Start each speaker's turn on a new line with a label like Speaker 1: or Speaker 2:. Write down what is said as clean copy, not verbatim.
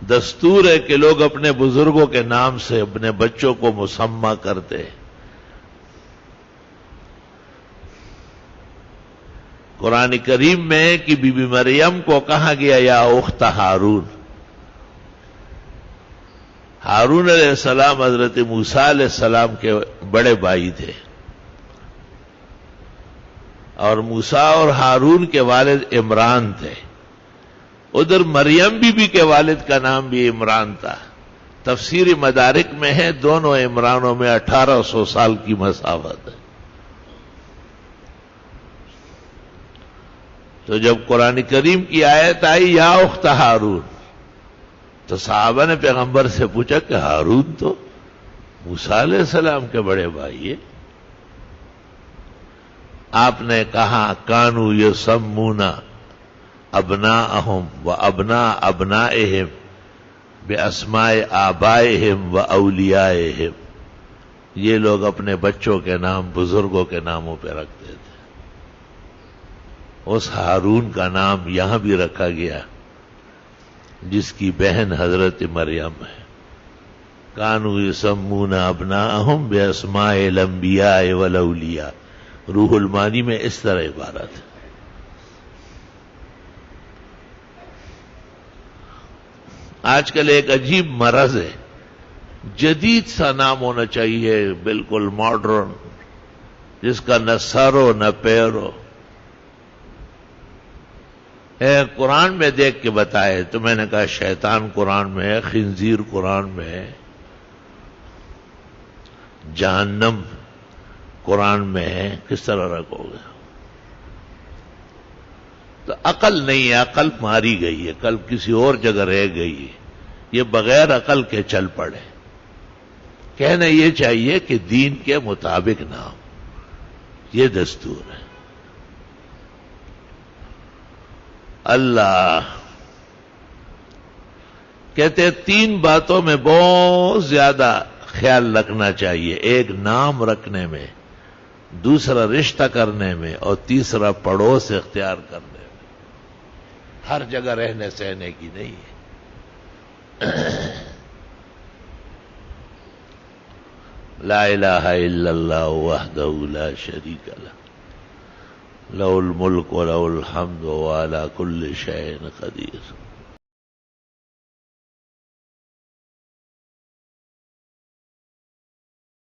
Speaker 1: دستور ہے کہ لوگ اپنے بزرگوں کے نام سے اپنے بچوں کو مسمى کرتے ہیں. قرآن کریم میں کہ بی بی مریم کو کہا گیا یا اخت ہارون. ہارون علیہ السلام حضرت موسیٰ علیہ السلام کے بڑے بھائی تھے، اور موسیٰ اور ہارون کے والد عمران تھے. ادھر مریم بی بی کے والد کا نام بھی عمران تھا. تفسیر مدارک میں ہے دونوں عمرانوں میں 1800 سال کی مسافت ہے. تو جب قرآن کریم کی آیت آئی یا اخت ہارون، تو صحابہ نے پیغمبر سے پوچھا کہ ہارون تو موسیٰ علیہ السلام کے بڑے بھائی ہیں. آپ نے کہا کانوا یسمون ابناءہم و ابناء ابنائہم باسماء آبائہم و اولیائہم. یہ لوگ اپنے بچوں کے نام بزرگوں کے ناموں پہ رکھتے تھے. اس ہارون کا نام یہاں بھی رکھا گیا جس کی بہن حضرت مریم ہے. کانوا یسمون ابناءہم باسماء الانبیاء والاولیاء. روح المانی میں اس طرح عبارت ہے. آج کل ایک عجیب مرض ہے، جدید سا نام ہونا چاہیے، بالکل ماڈرن، جس کا نہ سر ہو نہ پیر ہو. قرآن میں دیکھ کے بتائے تو میں نے کہا شیطان قرآن میں ہے، خنزیر قرآن میں ہے، جہنم قرآن میں ہے، کس طرح رکھو گے؟ تو عقل نہیں ہے، عقل ماری گئی ہے، کل کسی اور جگہ رہ گئی ہے. یہ بغیر عقل کے چل پڑے. کہنا یہ چاہیے کہ دین کے مطابق نام، یہ دستور ہے. اللہ کہتے ہیں 3 باتوں میں بہت زیادہ خیال رکھنا چاہیے. ایک نام رکھنے میں، دوسرا رشتہ کرنے میں، اور تیسرا پڑوس اختیار کرنے میں. ہر جگہ رہنے سہنے کی نہیں ہے. لا الہ الا اللہ وحدہ لا شریک لہ لہ الملک و لہ الحمد وعلی کل شیء قدیر.